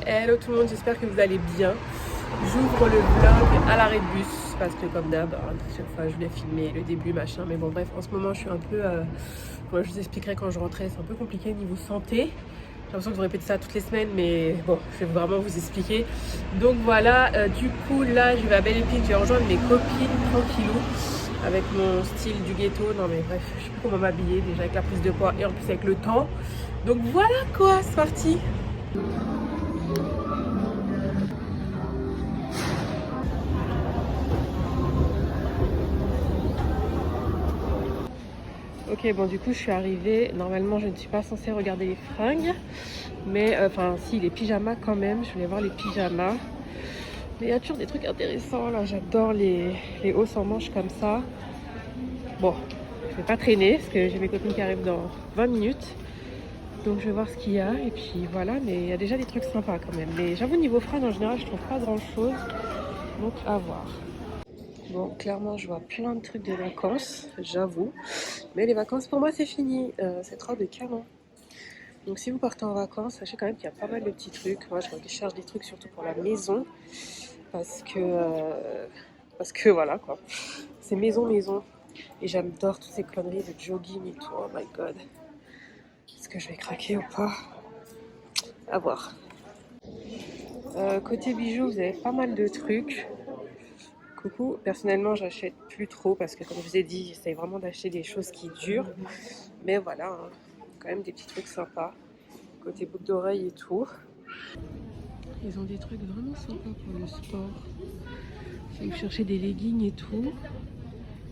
Hello tout le monde, j'espère que vous allez bien. J'ouvre le vlog à l'arrêt de bus parce que comme d'hab, chaque fois je voulais filmer le début machin, mais bon bref, en ce moment je suis un peu, je vous expliquerai quand je rentrais, c'est un peu compliqué niveau santé. J'ai l'impression que vous répétez ça toutes les semaines, mais bon, je vais vraiment vous expliquer. Donc voilà, du coup là je vais à Belle Épine, je vais rejoindre mes copines tranquillou avec mon style du ghetto. Non mais bref, je sais plus comment m'habiller déjà avec la prise de poids et en plus avec le temps. Donc voilà quoi, c'est parti. Ok, bon du coup je suis arrivée, normalement je ne suis pas censée regarder les fringues, mais enfin si, les pyjamas quand même, je voulais voir les pyjamas. Mais il y a toujours des trucs intéressants là, j'adore les hauts sans manches comme ça. Bon, je vais pas traîner parce que j'ai mes copines qui arrivent dans 20 minutes. Donc je vais voir ce qu'il y a et puis voilà, mais il y a déjà des trucs sympas quand même. Mais j'avoue niveau fringues en général je trouve pas grand chose, donc à voir. Bon, clairement, je vois plein de trucs de vacances, j'avoue. Mais les vacances, pour moi, c'est fini. C'est trop de canon. Donc, si vous partez en vacances, sachez quand même qu'il y a pas mal de petits trucs. Moi, je recherche des trucs surtout pour la maison. Parce que voilà, quoi. C'est maison. Et j'adore toutes ces conneries de jogging et tout. Oh my god. Est-ce que je vais craquer ou pas? À voir. Côté bijoux, vous avez pas mal de trucs. Coucou, personnellement j'achète plus trop parce que comme je vous ai dit, j'essaie vraiment d'acheter des choses qui durent. Mais voilà, hein, quand même des petits trucs sympas. Côté boucle d'oreille et tout. Ils ont des trucs vraiment sympas pour le sport. Si vous cherchez des leggings et tout,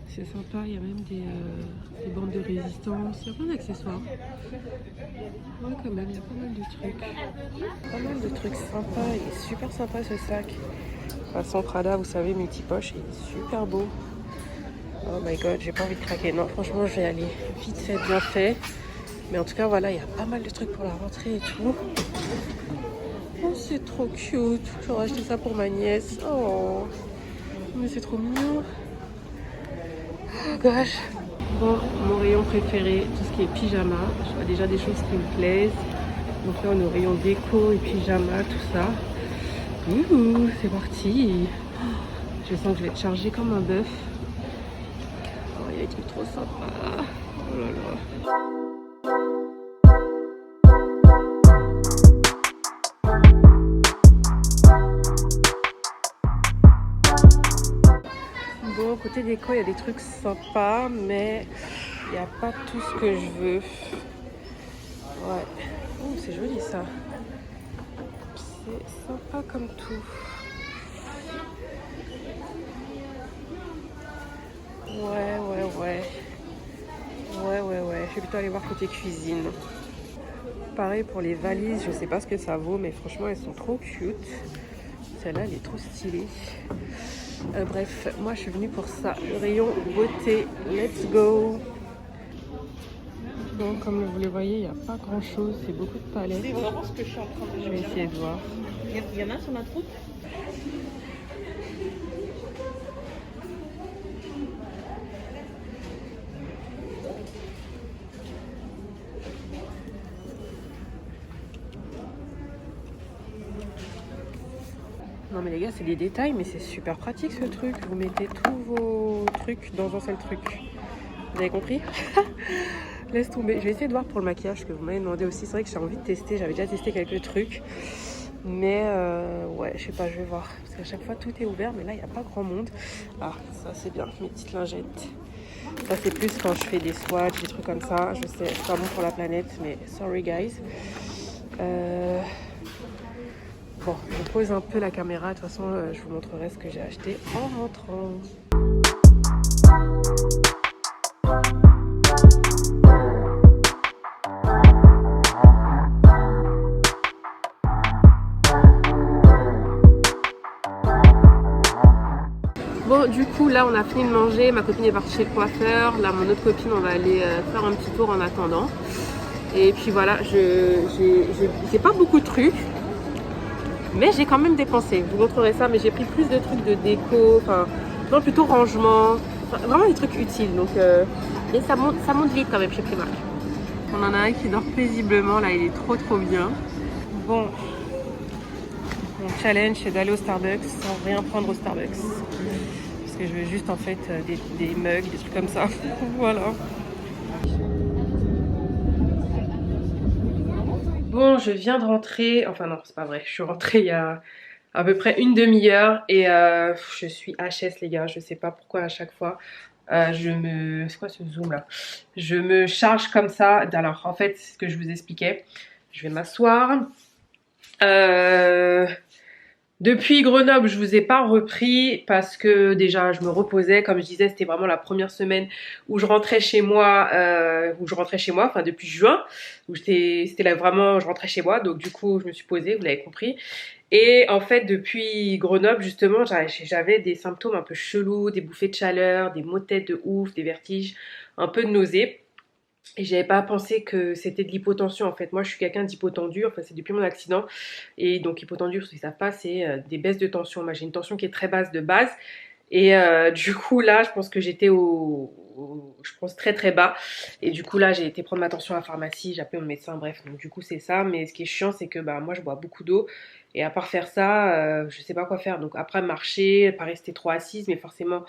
c'est sympa. Il y a même des bandes de résistance. Il y a plein d'accessoires. Ouais, quand même, il y a pas mal de trucs. Pas mal de trucs sympas. Il est super sympa ce sac. Façon Prada, vous savez, multi-poche, il est super beau. Oh my god, j'ai pas envie de craquer. Non, franchement, je vais aller vite fait, bien fait. Mais en tout cas, voilà, il y a pas mal de trucs pour la rentrée et tout. Oh, c'est trop cute. J'aurais acheté ça pour ma nièce. Oh, mais c'est trop mignon. Oh gosh. Bon, mon rayon préféré, tout ce qui est pyjama. Je vois déjà des choses qui me plaisent. Donc là, on est au rayon déco et pyjama, tout ça. Ouh, c'est parti. Je sens que je vais être chargée comme un bœuf. Oh, il y a des trucs trop sympas. Oh là là. Bon, côté déco, il y a des trucs sympas, mais il n'y a pas tout ce que je veux. Ouais. Oh, c'est joli ça. C'est sympa comme tout. Ouais. Je vais plutôt aller voir côté cuisine. Pareil pour les valises, je sais pas ce que ça vaut, mais franchement elles sont trop cute. Celle-là elle est trop stylée. Bref, moi je suis venue pour ça. Le rayon beauté, let's go. Bon, comme vous le voyez, il n'y a pas grand chose, c'est beaucoup de palettes. C'est vraiment ce que je suis en train de Je vais essayer de voir. Il y en a sur notre route. Non mais les gars, c'est des détails, mais c'est super pratique ce truc. Vous mettez tous vos trucs dans un seul truc. Vous avez compris? Laisse tomber. Je vais essayer de voir pour le maquillage que vous m'avez demandé aussi. C'est vrai que j'ai envie de tester. J'avais déjà testé quelques trucs. Mais ouais, je sais pas, je vais voir. Parce qu'à chaque fois, tout est ouvert. Mais là, il n'y a pas grand monde. Ah, ça c'est bien. Mes petites lingettes. Ça c'est plus quand je fais des swatchs, des trucs comme ça. Je sais, c'est pas bon pour la planète. Mais sorry guys. Bon, je pose un peu la caméra. De toute façon, je vous montrerai ce que j'ai acheté en rentrant. Bon, du coup, là, on a fini de manger. Ma copine est partie chez le coiffeur. Là, mon autre copine, on va aller faire un petit tour en attendant. Et puis voilà, j'ai pas beaucoup de trucs. Mais j'ai quand même dépensé. Je vous montrerai ça, mais j'ai pris plus de trucs de déco. Enfin, non, plutôt rangement. Enfin, vraiment des trucs utiles. Donc, et ça monte vite quand même chez Primark. On en a un qui dort paisiblement. Là, il est trop bien. Bon. Mon challenge c'est d'aller au Starbucks sans rien prendre au Starbucks. Parce que je veux juste en fait des mugs, des trucs comme ça. Voilà. Bon, je viens de rentrer, enfin non, c'est pas vrai, je suis rentrée il y a à peu près une demi-heure et je suis HS les gars, je sais pas pourquoi à chaque fois c'est quoi ce zoom là? Je me charge comme ça, alors en fait c'est ce que je vous expliquais, je vais m'asseoir. Depuis Grenoble, je vous ai pas repris parce que déjà je me reposais, comme je disais, c'était vraiment la première semaine où je rentrais chez moi, enfin depuis juin, où c'était là vraiment, je rentrais chez moi, donc du coup je me suis posée, vous l'avez compris. Et en fait depuis Grenoble justement, j'avais des symptômes un peu chelous, des bouffées de chaleur, des maux de tête de ouf, des vertiges, un peu de nausées. Et j'avais pas pensé que c'était de l'hypotension en fait. Moi je suis quelqu'un d'hypotendu, enfin c'est depuis mon accident. Et donc hypotendu, pour ceux qui savent pas, c'est des baisses de tension. Moi j'ai une tension qui est très basse de base. Et du coup là je pense que j'étais je pense très très bas. Et du coup là j'ai été prendre ma tension à la pharmacie, j'ai appelé mon médecin, bref. Donc du coup c'est ça. Mais ce qui est chiant c'est que bah moi je bois beaucoup d'eau. Et à part faire ça, je sais pas quoi faire. Donc après marcher, pas rester trop assise, mais forcément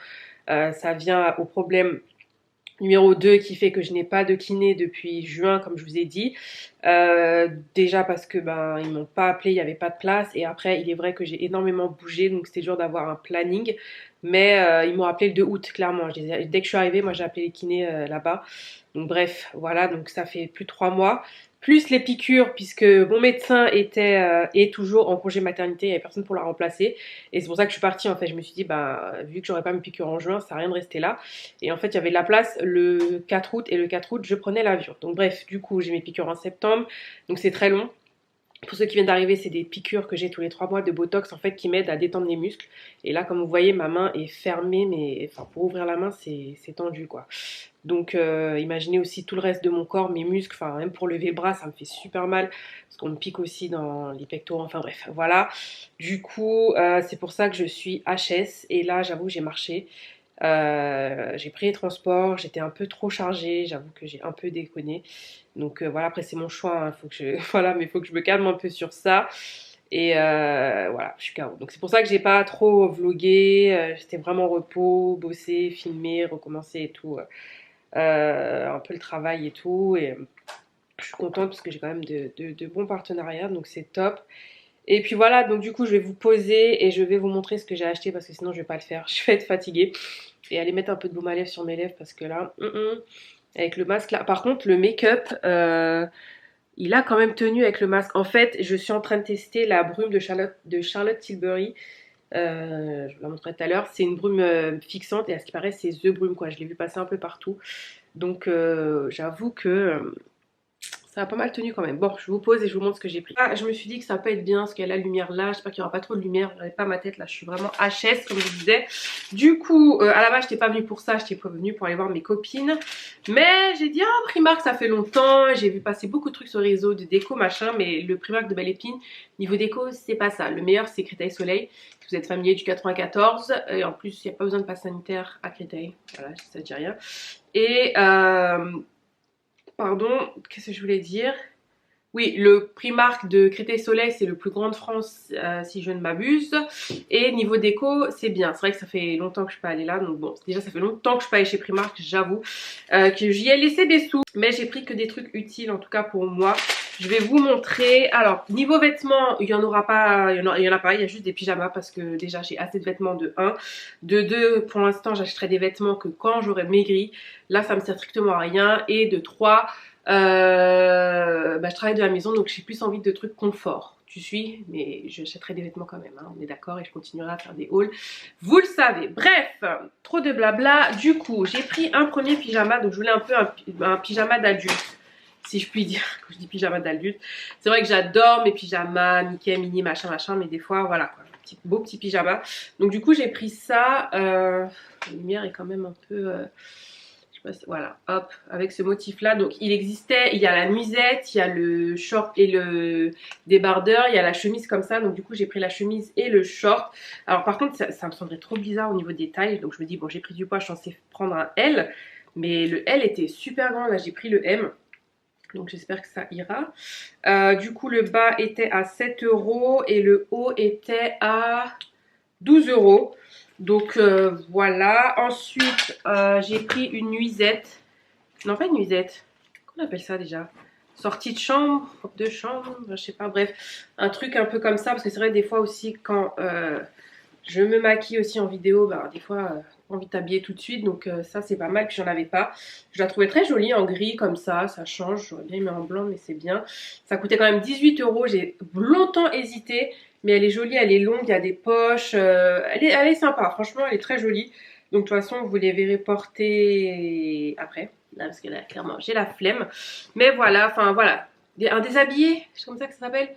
ça vient au problème numéro 2 qui fait que je n'ai pas de kiné depuis juin comme je vous ai dit. Déjà parce que ben ils m'ont pas appelé, il n'y avait pas de place et après il est vrai que j'ai énormément bougé donc c'était dur d'avoir un planning mais ils m'ont appelé le 2 août clairement. Dès que je suis arrivée moi j'ai appelé les kinés là-bas. Donc bref voilà donc ça fait plus de 3 mois. Plus les piqûres puisque mon médecin est toujours en congé maternité, il n'y avait personne pour la remplacer et c'est pour ça que je suis partie en fait. Je me suis dit bah vu que j'aurais pas mes piqûres en juin ça sert à rien de rester là. Et en fait, il y avait de la place le 4 août et le 4 août, je prenais l'avion. Donc bref, du coup, j'ai mes piqûres en septembre. Donc c'est très long. Pour ceux qui viennent d'arriver, c'est des piqûres que j'ai tous les 3 mois de Botox en fait qui m'aident à détendre les muscles. Et là, comme vous voyez, ma main est fermée, mais enfin pour ouvrir la main, c'est tendu quoi. Donc imaginez aussi tout le reste de mon corps, mes muscles, enfin même pour lever le bras, ça me fait super mal parce qu'on me pique aussi dans les pectoraux. Enfin bref, voilà. Du coup, c'est pour ça que je suis HS. Et là, j'avoue, j'ai marché. J'ai pris les transports, j'étais un peu trop chargée, j'avoue que j'ai un peu déconné. Donc voilà, après c'est mon choix, hein, faut que je voilà, mais il faut que je me calme un peu sur ça. Et voilà, je suis KO. Donc c'est pour ça que j'ai pas trop vlogué, j'étais vraiment repos, bosser, filmer, recommencer et tout, un peu le travail et tout. Et je suis contente parce que j'ai quand même de bons partenariats, donc c'est top. Et puis voilà, donc du coup je vais vous poser et je vais vous montrer ce que j'ai acheté parce que sinon je vais pas le faire, je vais être fatiguée. Et aller mettre un peu de baume à lèvres sur mes lèvres parce que là, avec le masque là. Par contre le make-up, il a quand même tenu avec le masque. En fait, je suis en train de tester la brume de Charlotte Tilbury. Je vous la montrerai tout à l'heure. C'est une brume fixante et à ce qui paraît c'est The Brume quoi. Je l'ai vu passer un peu partout. Donc j'avoue que ça a pas mal tenu quand même. Bon, je vous pose et je vous montre ce que j'ai pris. Ah, je me suis dit que ça peut être bien parce qu'il y a la lumière là. J'espère qu'il n'y aura pas trop de lumière. Regardez pas ma tête là, je suis vraiment HS comme je vous disais. Du coup, à la base, je n'étais pas venue pour ça. Je n'étais venue pour aller voir mes copines. Mais j'ai dit, ah, Primark, ça fait longtemps. J'ai vu passer beaucoup de trucs sur le réseau de déco, machin. Mais le Primark de Belle Épine, niveau déco, c'est pas ça. Le meilleur, c'est Créteil Soleil. Si vous êtes familier du 94. Et en plus, il n'y a pas besoin de passe sanitaire à Créteil. Voilà, ça ne dit rien. Et pardon, qu'est-ce que je voulais dire? Oui, le Primark de Créteil Soleil, c'est le plus grand de France, si je ne m'abuse. Et niveau déco, c'est bien. C'est vrai que ça fait longtemps que je ne suis pas allée là. Donc bon, déjà, ça fait longtemps que je ne suis pas allée chez Primark, j'avoue. Que j'y ai laissé des sous. Mais j'ai pris que des trucs utiles, en tout cas pour moi. Je vais vous montrer. Alors, niveau vêtements, il n'y en aura pas. Il y en a pas. Il y a juste des pyjamas parce que déjà, j'ai assez de vêtements de 1. De 2, pour l'instant, j'achèterai des vêtements que quand j'aurai maigri. Là, ça me sert strictement à rien. Et de 3... je travaille de la maison donc j'ai plus envie de trucs confort, tu suis, mais j'achèterai des vêtements quand même, hein, on est d'accord, et je continuerai à faire des hauls, vous le savez. Bref, trop de blabla. Du coup j'ai pris un premier pyjama, donc je voulais un peu un pyjama d'adulte, si je puis dire. Quand je dis pyjama d'adulte, c'est vrai que j'adore mes pyjamas Mickey, Minnie, machin machin, mais des fois voilà quoi, beau petit pyjama. Donc du coup j'ai pris ça, la lumière est quand même un peu voilà, hop, avec ce motif là. Donc il existait, il y a la nuisette, il y a le short et le débardeur, il y a la chemise comme ça. Donc du coup j'ai pris la chemise et le short. Alors par contre ça me semblerait trop bizarre au niveau des tailles. Donc je me dis bon, j'ai pris du poids, je suis censée prendre un L. Mais le L était super grand, là j'ai pris le M. Donc j'espère que ça ira. Du coup le bas était à 7 € et le haut était à 12 €. Donc voilà. Ensuite j'ai pris une nuisette. Non, pas une nuisette. Comment on appelle ça déjà? Sortie de chambre, robe de chambre, je sais pas, bref. Un truc un peu comme ça, parce que c'est vrai des fois aussi quand je me maquille aussi en vidéo, bah, des fois envie de t'habiller tout de suite, donc ça c'est pas mal, puis j'en avais pas. Je la trouvais très jolie en gris comme ça change, j'aurais bien aimé en blanc mais c'est bien. Ça coûtait quand même 18 €, j'ai longtemps hésité, mais elle est jolie, elle est longue, il y a des poches, elle est sympa, franchement elle est très jolie. Donc de toute façon vous les verrez porter après, là parce que là clairement j'ai la flemme. Mais voilà, enfin voilà, un déshabillé, c'est comme ça que ça s'appelle.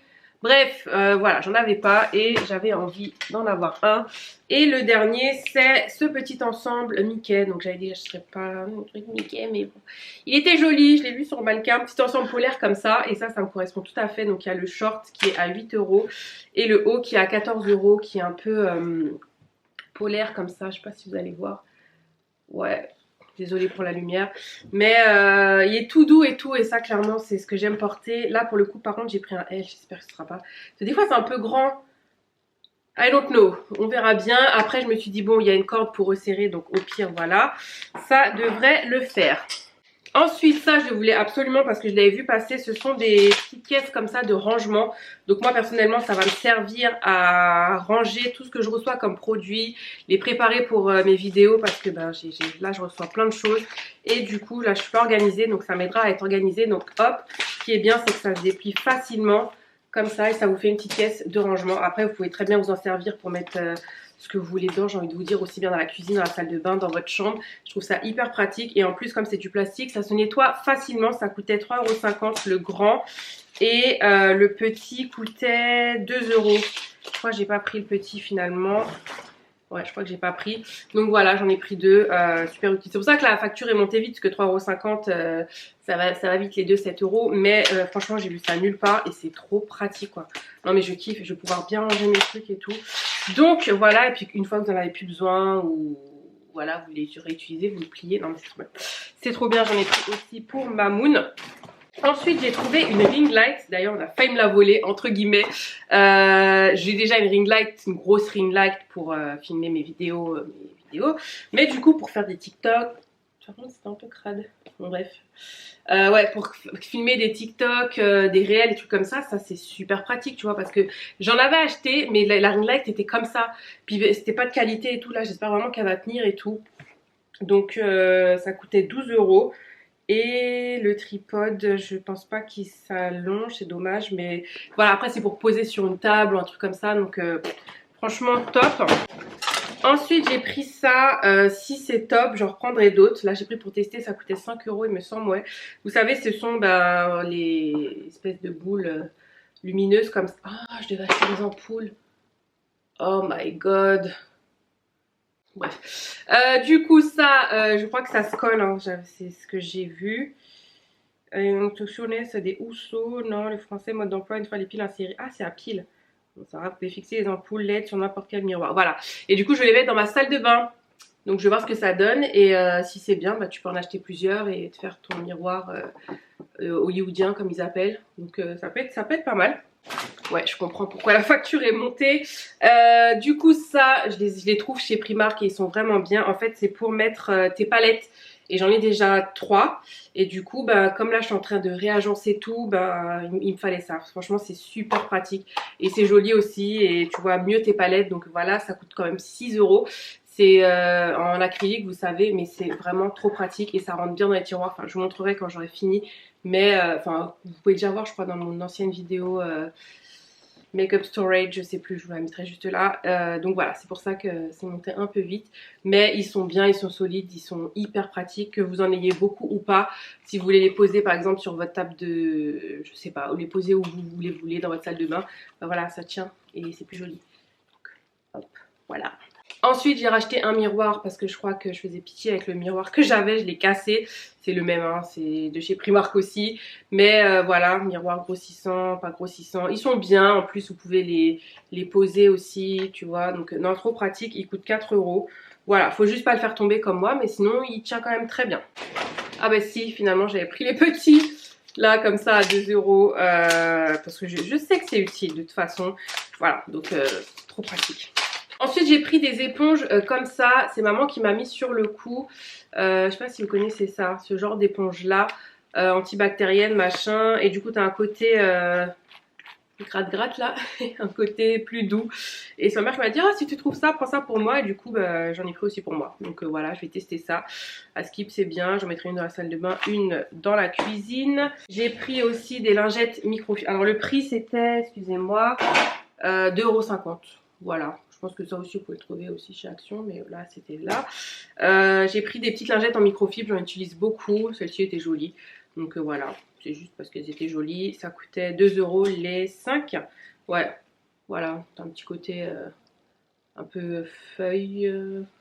Bref, voilà, j'en avais pas et j'avais envie d'en avoir un. Et le dernier, c'est ce petit ensemble Mickey. Donc j'avais dit, je serais pas un truc Mickey, mais bon. Il était joli, je l'ai vu sur le mannequin, petit ensemble polaire comme ça. Et ça me correspond tout à fait. Donc il y a le short qui est à 8 € et le haut qui est à 14 €, qui est un peu polaire comme ça. Je sais pas si vous allez voir. Ouais. Désolée pour la lumière, mais il est tout doux et tout, et ça clairement c'est ce que j'aime porter. Là pour le coup par contre j'ai pris un L, j'espère que ce sera pas, parce que des fois c'est un peu grand, I don't know, on verra bien. Après je me suis dit bon il y a une corde pour resserrer, donc au pire voilà, ça devrait le faire. Ensuite, ça, je voulais absolument parce que je l'avais vu passer. Ce sont des petites caisses comme ça de rangement. Donc moi, personnellement, ça va me servir à ranger tout ce que je reçois comme produits, les préparer pour mes vidéos parce que ben, là, je reçois plein de choses. Et du coup, là, je suis pas organisée. Donc ça m'aidera à être organisée. Donc hop, ce qui est bien, c'est que ça se déplie facilement comme ça et ça vous fait une petite caisse de rangement. Après, vous pouvez très bien vous en servir pour mettre ce que vous voulez dedans, j'ai envie de vous dire, aussi bien dans la cuisine, dans la salle de bain, dans votre chambre. Je trouve ça hyper pratique et en plus comme c'est du plastique, ça se nettoie facilement. Ça coûtait 3,50 € le grand et le petit coûtait 2 €. Je crois que j'ai pas pris le petit finalement. Ouais, je crois que j'ai pas pris. Donc voilà, j'en ai pris deux. Super utile. C'est pour ça que la facture est montée vite, parce que 3,50 €, ça va vite les deux, 7 €. Mais franchement, j'ai vu ça nulle part et c'est trop pratique quoi. Non mais je kiffe, je vais pouvoir bien ranger mes trucs et tout. Donc voilà, et puis une fois que vous n'en avez plus besoin ou voilà, vous les réutilisez, vous le pliez. Non mais c'est trop bien. C'est trop bien, j'en ai pris aussi pour Mamoun. Ensuite, j'ai trouvé une ring light. D'ailleurs, on a failli me la voler, entre guillemets. J'ai déjà une ring light, une grosse ring light pour filmer mes vidéos. Mais du coup, pour faire des TikTok, par contre, c'était un peu crade. Bon, bref. Ouais, pour filmer des TikTok, des réels, des trucs comme ça c'est super pratique, tu vois, parce que j'en avais acheté, mais la ring light était comme ça. Puis c'était pas de qualité et tout. Là, j'espère vraiment qu'elle va tenir et tout. Donc, ça coûtait 12 €. Et le tripode, je pense pas qu'il s'allonge, c'est dommage. Mais voilà, après c'est pour poser sur une table ou un truc comme ça. Donc franchement top. Ensuite j'ai pris ça, si c'est top, j'en reprendrai d'autres. Là j'ai pris pour tester, ça coûtait 5 € il me semble, ouais. Vous savez ce sont les espèces de boules lumineuses comme ça. Ah, je devais acheter des ampoules. Oh my god. Bref, du coup ça, je crois que ça se colle, hein. C'est ce que j'ai vu. C'est des housseaux, non, le français mode d'emploi une fois les piles insérées. Ah, c'est à pile. Bon, ça va, vous pouvez fixer les ampoules LED sur n'importe quel miroir. Voilà, et du coup je vais les mettre dans ma salle de bain. Donc je vais voir ce que ça donne et si c'est bien, bah, tu peux en acheter plusieurs et te faire ton miroir hollywoodien comme ils appellent. Donc ça peut être pas mal. Ouais, je comprends pourquoi la facture est montée. Du coup, ça, je les trouve chez Primark et ils sont vraiment bien. En fait, c'est pour mettre tes palettes. Et j'en ai déjà 3. Et du coup, bah, comme là, je suis en train de réagencer tout, bah, il me fallait ça. Franchement, c'est super pratique. Et c'est joli aussi. Et tu vois mieux tes palettes. Donc voilà, ça coûte quand même 6 €. C'est en acrylique, vous savez, mais c'est vraiment trop pratique. Et ça rentre bien dans les tiroirs. Enfin, je vous montrerai quand j'aurai fini. Mais enfin, vous pouvez déjà voir, je crois, dans mon ancienne vidéo Makeup Storage, je sais plus, je vous la mettrai juste là. Donc voilà, c'est pour ça que c'est monté un peu vite. Mais ils sont bien, ils sont solides, ils sont hyper pratiques, que vous en ayez beaucoup ou pas. Si vous voulez les poser par exemple sur votre table de, je sais pas, ou les poser où vous les voulez, dans votre salle de bain, bah voilà, ça tient et c'est plus joli. Donc, hop, voilà. Ensuite j'ai racheté un miroir parce que je crois que je faisais pitié avec le miroir que j'avais, je l'ai cassé. C'est le même, hein, c'est de chez Primark aussi. Mais voilà, miroir grossissant, pas grossissant. Ils sont bien, en plus vous pouvez les poser aussi, tu vois. Donc non, trop pratique, il coûte 4 €. Voilà, faut juste pas le faire tomber comme moi, mais sinon il tient quand même très bien. Ah bah si, finalement j'avais pris les petits. là comme ça à 2 € parce que je sais que c'est utile de toute façon. Voilà, donc trop pratique. Ensuite j'ai pris des éponges comme ça, c'est maman qui m'a mis sur le coup. Je sais pas si vous connaissez ça, ce genre d'éponge là, antibactérienne machin, et du coup t'as un côté gratte-gratte là, un côté plus doux. Et c'est ma mère qui m'a dit, ah si tu trouves ça, prends ça pour moi. Et du coup bah, j'en ai pris aussi pour moi. Donc voilà, je vais tester ça. À Skip c'est bien, j'en mettrai une dans la salle de bain, une dans la cuisine. J'ai pris aussi des lingettes microfibres. Alors le prix c'était, excusez-moi, 2,50 €. Voilà. Je pense que ça aussi vous pouvez le trouver aussi chez Action, mais là c'était là. J'ai pris des petites lingettes en microfibre, j'en utilise beaucoup. Celle-ci était jolie. Donc voilà, c'est juste parce qu'elles étaient jolies. Ça coûtait 2 € les 5. Ouais, voilà, t'as un petit côté un peu feuille,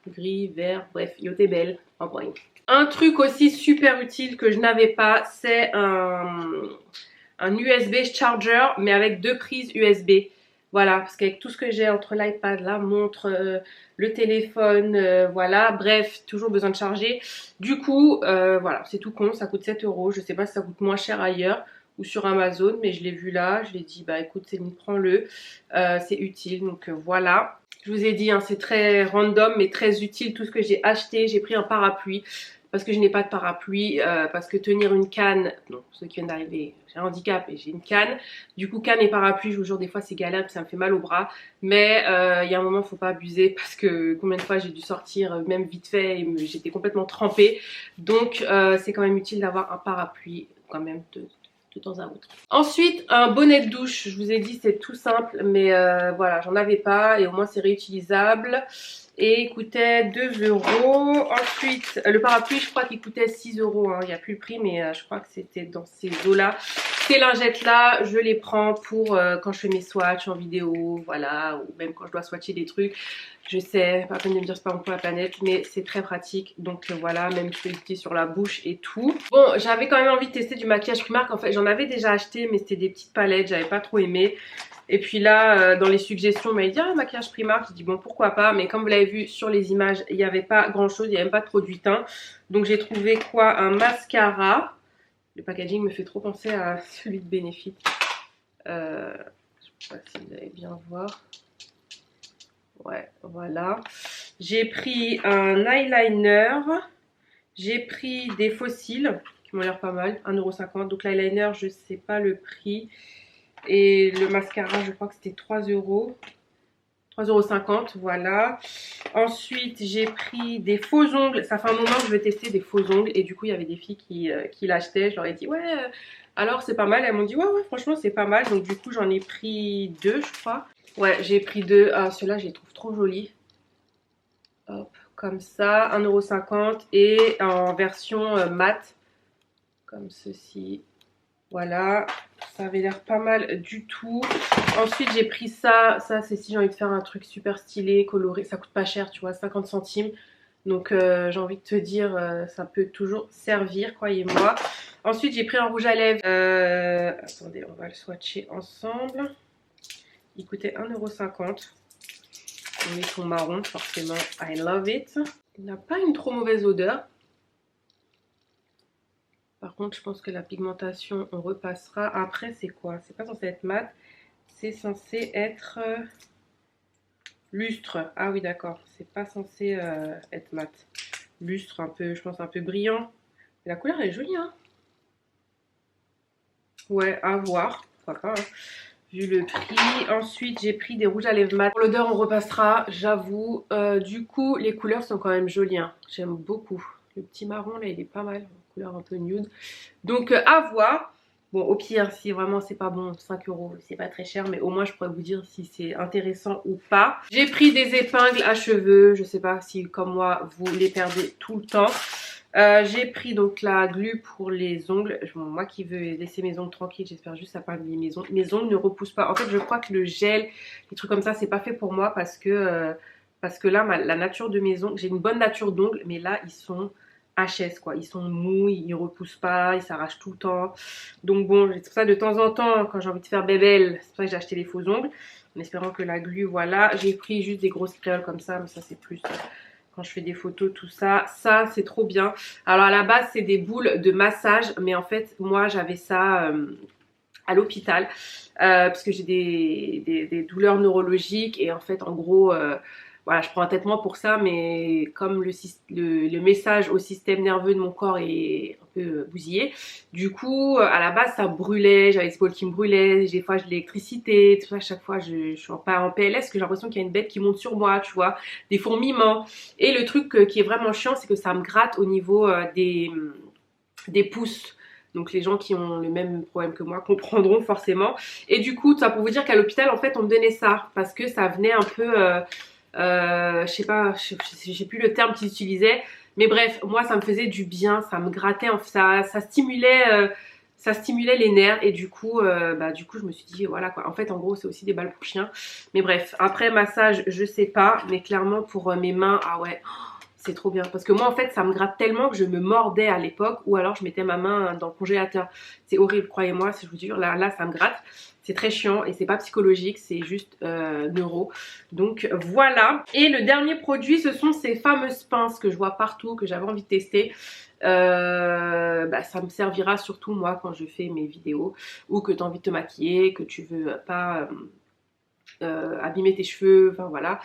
gris, vert, bref, yo t'es belle en point. Un truc aussi super utile que je n'avais pas, c'est un USB charger, mais avec 2 prises USB. Voilà, parce qu'avec tout ce que j'ai entre l'iPad, la montre, le téléphone, voilà, bref, toujours besoin de charger. Du coup, voilà, c'est tout con, ça coûte 7 €. Je sais pas si ça coûte moins cher ailleurs ou sur Amazon, mais je l'ai vu là, je l'ai dit, bah écoute Céline, prends-le, c'est utile, donc voilà. Je vous ai dit, hein, c'est très random, mais très utile tout ce que j'ai acheté. J'ai pris un parapluie parce que je n'ai pas de parapluie, parce que tenir une canne, non, ceux qui viennent d'arriver, j'ai un handicap et j'ai une canne. Du coup, canne et parapluie, je vous jure, des fois c'est galère, ça me fait mal au bras. Mais il y a un moment, faut pas abuser parce que combien de fois j'ai dû sortir, même vite fait, et j'étais complètement trempée. Donc, c'est quand même utile d'avoir un parapluie quand même de temps à autre. Ensuite, un bonnet de douche. Je vous ai dit, c'est tout simple, mais voilà, j'en avais pas et au moins c'est réutilisable. Et il coûtait 2 €. Ensuite, le parapluie, je crois qu'il coûtait 6 €. Hein. Il n'y a plus le prix, mais je crois que c'était dans ces eaux-là. Ces lingettes-là, je les prends pour quand je fais mes swatchs en vidéo, voilà, ou même quand je dois swatcher des trucs. Je sais, pas la peine de me dire c'est pas bon pour la planète, mais c'est très pratique. Donc voilà, même je peux l'utiliser sur la bouche et tout. Bon, j'avais quand même envie de tester du maquillage Primark. En fait, j'en avais déjà acheté, mais c'était des petites palettes, j'avais pas trop aimé. Et puis là, dans les suggestions, on m'avait dit, ah, maquillage Primark. J'ai dit, bon, pourquoi pas. Mais comme vous l'avez vu sur les images, il n'y avait pas grand chose, il n'y avait même pas de produit teint. Donc j'ai trouvé quoi? Un mascara. Le packaging me fait trop penser à celui de Benefit. Je sais pas si vous allez bien voir. Ouais, voilà. J'ai pris un eyeliner. J'ai pris des fossiles qui m'ont l'air pas mal. 1,50 €. Donc l'eyeliner, je sais pas le prix. Et le mascara, je crois que c'était 3 €. 3,50 €, voilà. Ensuite, j'ai pris des faux ongles. Ça fait un moment que je veux tester des faux ongles. Et du coup, il y avait des filles qui l'achetaient. Je leur ai dit, ouais, alors c'est pas mal. Elles m'ont dit, ouais, franchement, c'est pas mal. Donc du coup, j'en ai pris 2, je crois. Ouais, j'ai pris 2. Ah, ceux-là, je les trouve trop jolis. Hop, comme ça, 1,50 € et en version mat, comme ceci. Voilà, ça avait l'air pas mal du tout. Ensuite, j'ai pris ça. Ça, c'est si j'ai envie de faire un truc super stylé, coloré. Ça coûte pas cher, tu vois, 50 centimes. Donc, j'ai envie de te dire, ça peut toujours servir, croyez-moi. Ensuite, j'ai pris un rouge à lèvres. Attendez, on va le swatcher ensemble. Il coûtait 1,50 €. Ils sont marrons, forcément. I love it. Il n'a pas une trop mauvaise odeur. Par contre, je pense que la pigmentation, on repassera. Après, c'est quoi? C'est pas censé être mat. C'est censé être lustre. Ah oui, d'accord. C'est pas censé être mat. Lustre, un peu, je pense, un peu brillant. Mais la couleur est jolie, hein? Ouais, à voir. Pourquoi pas, hein, vu le prix. Ensuite, j'ai pris des rouges à lèvres mat. Pour l'odeur, on repassera, j'avoue. Du coup, les couleurs sont quand même jolies, hein. J'aime beaucoup. Le petit marron, là, il est pas mal. Couleur un peu nude. Donc, à voir. Bon, au pire, si vraiment c'est pas bon, 5 €, c'est pas très cher. Mais au moins, je pourrais vous dire si c'est intéressant ou pas. J'ai pris des épingles à cheveux. Je sais pas si, comme moi, vous les perdez tout le temps. J'ai pris donc la glu pour les ongles. Bon, moi qui veux laisser mes ongles tranquilles, j'espère juste que ça pas abîmer mes ongles. Mes ongles ne repoussent pas. En fait, je crois que le gel, les trucs comme ça, c'est pas fait pour moi parce que là, la nature de mes ongles, j'ai une bonne nature d'ongles, mais là, ils sont HS quoi. Ils sont mous, ils repoussent pas, ils s'arrachent tout le temps. Donc bon, c'est pour ça de temps en temps, quand j'ai envie de faire bébelle, c'est pour ça que j'ai acheté les faux ongles. En espérant que la glu, voilà. J'ai pris juste des grosses créoles comme ça, mais ça c'est plus quand je fais des photos, tout ça. Ça, c'est trop bien. Alors à la base, c'est des boules de massage, mais en fait, moi, j'avais ça à l'hôpital parce que j'ai des douleurs neurologiques et en fait, en gros, voilà, je prends un traitement pour ça, mais comme le message au système nerveux de mon corps est un peu bousillé, du coup, à la base, ça brûlait, j'avais les épaules qui me brûlaient, des fois, j'ai de l'électricité, tout ça, à chaque fois, je suis en PLS, parce que j'ai l'impression qu'il y a une bête qui monte sur moi, tu vois, des fourmillements. Et le truc qui est vraiment chiant, c'est que ça me gratte au niveau des pouces. Donc les gens qui ont le même problème que moi comprendront forcément. Et du coup, ça pour vous dire qu'à l'hôpital, en fait, on me donnait ça parce que ça venait un peu, je sais pas, je sais plus le terme qu'ils utilisaient, mais bref, moi ça me faisait du bien, ça me grattait, ça stimulait les nerfs et du coup, je me suis dit voilà quoi. En fait, en gros, c'est aussi des balles pour chiens. Mais bref, après massage, je sais pas, mais clairement pour mes mains, ah ouais. C'est trop bien parce que moi en fait ça me gratte tellement que je me mordais à l'époque ou alors je mettais ma main dans le congélateur. C'est horrible, croyez-moi, si je vous jure, là ça me gratte. C'est très chiant et c'est pas psychologique, c'est juste neuro. Donc voilà. Et le dernier produit, ce sont ces fameuses pinces que je vois partout, que j'avais envie de tester. Ça me servira surtout moi quand je fais mes vidéos ou que tu as envie de te maquiller, que tu veux pas abîmer tes cheveux, enfin voilà.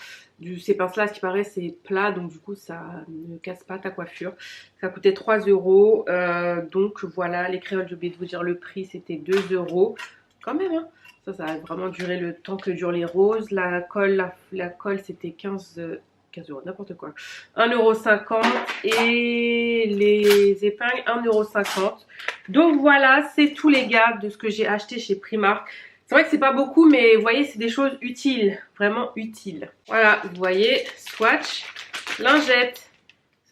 Ces pinces là, ce qui paraît, c'est plat, donc du coup ça ne casse pas ta coiffure. Ça coûtait 3 euros, donc voilà, les créoles, j'ai oublié de vous dire le prix, c'était 2 euros quand même, hein. Ça a vraiment duré le temps que durent les roses. La colle, la colle c'était 15 euros, n'importe quoi, 1,50 € et les épingles 1,50 €. Donc voilà, c'est tout les gars de ce que j'ai acheté chez Primark. C'est vrai que c'est pas beaucoup, mais vous voyez, c'est des choses utiles, vraiment utiles. Voilà, vous voyez, swatch, lingette.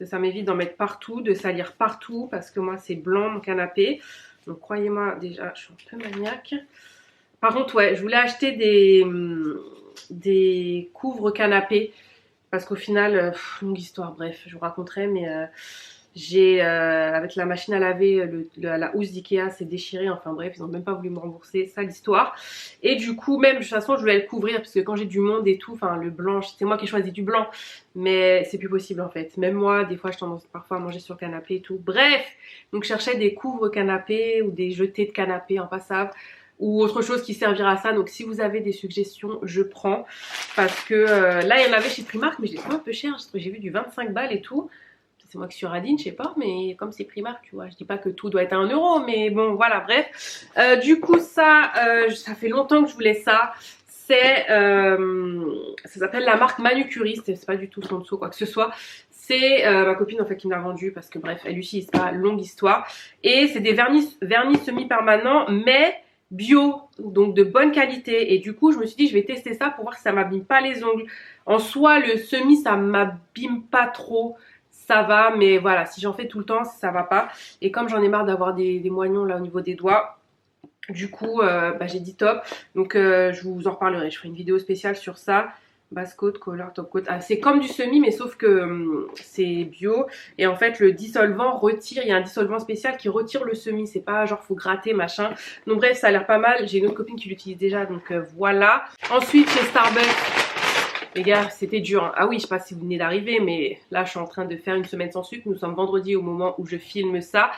Ça m'évite d'en mettre partout, de salir partout, parce que moi, c'est blanc mon canapé. Donc croyez-moi, déjà, je suis un peu maniaque. Par contre, ouais, je voulais acheter des couvre-canapés, parce qu'au final, longue histoire, bref, je vous raconterai, mais... j'ai avec la machine à laver, la housse d'Ikea s'est déchirée, enfin bref, ils n'ont même pas voulu me rembourser, ça l'histoire. Et du coup, même de toute façon, je voulais le couvrir parce que quand j'ai du monde et tout, enfin le blanc, c'est moi qui ai choisi du blanc, mais c'est plus possible en fait. Même moi, des fois, je tendance parfois à manger sur le canapé et tout. Bref, donc je cherchais des couvre-canapés ou des jetés de canapé en passable ou autre chose qui servira à ça. Donc si vous avez des suggestions, je prends parce que là, il y en avait chez Primark, mais je les trouve un peu cher. J'ai vu du 25 balles et tout. C'est moi qui suis radine, je sais pas, mais comme c'est Primark, tu vois, je dis pas que tout doit être à 1 €, mais bon, voilà, bref. Du coup, ça fait longtemps que je voulais ça. Ça s'appelle la marque Manucuriste, c'est pas du tout son dessous, quoi que ce soit. C'est ma copine en fait qui me l'a vendu parce que bref, elle l'utilise pas, longue histoire. Et c'est des vernis semi-permanents, mais bio, donc de bonne qualité. Et du coup, je me suis dit, je vais tester ça pour voir si ça m'abîme pas les ongles. En soi, le semi, ça m'abîme pas trop. Ça va, mais voilà, si j'en fais tout le temps, ça va pas. Et comme j'en ai marre d'avoir des moignons là au niveau des doigts, du coup, j'ai dit top. Donc, je vous en reparlerai. Je ferai une vidéo spéciale sur ça. Basse côte, collar, top côte. Ah, c'est comme du semi, mais sauf que c'est bio. Et en fait, le dissolvant retire. Il y a un dissolvant spécial qui retire le semi. C'est pas genre faut gratter, machin. Donc, bref, ça a l'air pas mal. J'ai une autre copine qui l'utilise déjà. Donc, voilà. Ensuite, chez Starbucks. Les gars, c'était dur, hein. Ah oui, je sais pas si vous venez d'arriver, mais là, je suis en train de faire une semaine sans sucre. Nous sommes vendredi au moment où je filme ça.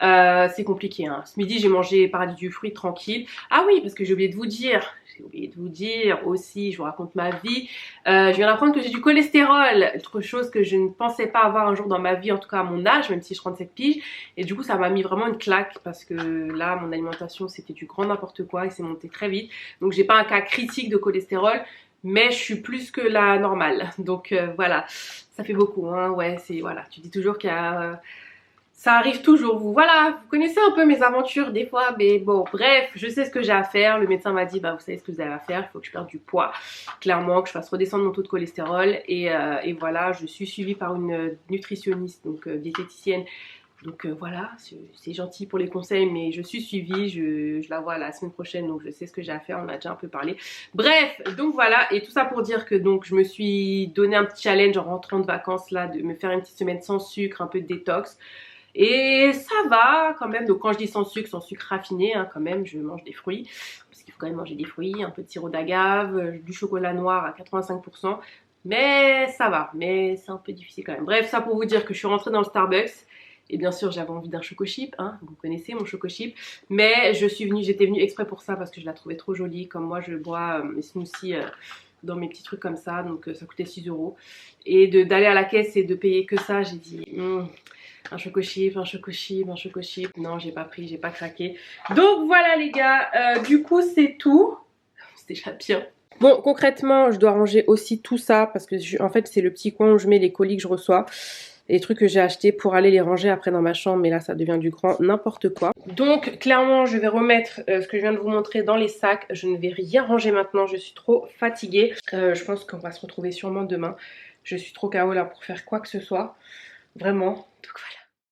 C'est compliqué, hein. Ce midi, j'ai mangé paradis du fruit tranquille. Ah oui, parce que j'ai oublié de vous dire. J'ai oublié de vous dire aussi, je vous raconte ma vie. Je viens d'apprendre que j'ai du cholestérol. Autre chose que je ne pensais pas avoir un jour dans ma vie, en tout cas à mon âge, même si je 37 piges. Et du coup, ça m'a mis vraiment une claque parce que là, mon alimentation, c'était du grand n'importe quoi et c'est monté très vite. Donc, j'ai pas un cas critique de cholestérol, mais je suis plus que la normale. Donc voilà, ça fait beaucoup, hein. Ouais, c'est voilà, tu dis toujours qu'il y a ça arrive toujours. Voilà, vous connaissez un peu mes aventures des fois, mais bon, bref, je sais ce que j'ai à faire. Le médecin m'a dit, bah vous savez ce que vous avez à faire, il faut que je perde du poids, clairement, que je fasse redescendre mon taux de cholestérol. Et voilà, je suis suivie par une nutritionniste, donc diététicienne. Donc voilà, c'est gentil pour les conseils, mais je suis suivie, je la vois la semaine prochaine, donc je sais ce que j'ai à faire, on a déjà un peu parlé. Bref, donc voilà, et tout ça pour dire que donc je me suis donné un petit challenge en rentrant de vacances là, de me faire une petite semaine sans sucre, un peu de détox. Et ça va quand même, donc quand je dis sans sucre raffiné, hein, quand même, je mange des fruits, parce qu'il faut quand même manger des fruits, un peu de sirop d'agave, du chocolat noir à 85%. Mais ça va, mais c'est un peu difficile quand même. Bref, ça pour vous dire que je suis rentrée dans le Starbucks. Et bien sûr, j'avais envie d'un choco chip, hein, vous connaissez mon choco chip. Mais j'étais venue exprès pour ça parce que je la trouvais trop jolie. Comme moi, je bois mes smoothies dans mes petits trucs comme ça, donc ça coûtait 6 €. Et d'aller à la caisse et de payer que ça, j'ai dit un choco chip, un choco chip, un choco chip. Non, j'ai pas pris, j'ai pas craqué. Donc voilà les gars, du coup c'est tout. C'est déjà bien. Bon, concrètement, je dois ranger aussi tout ça parce que en fait c'est le petit coin où je mets les colis que je reçois. Les trucs que j'ai achetés pour aller les ranger après dans ma chambre, mais là ça devient du grand n'importe quoi. Donc clairement je vais remettre ce que je viens de vous montrer dans les sacs. Je ne vais rien ranger maintenant, je suis trop fatiguée. Je pense qu'on va se retrouver sûrement demain. Je suis trop KO là pour faire quoi que ce soit. Vraiment, donc voilà.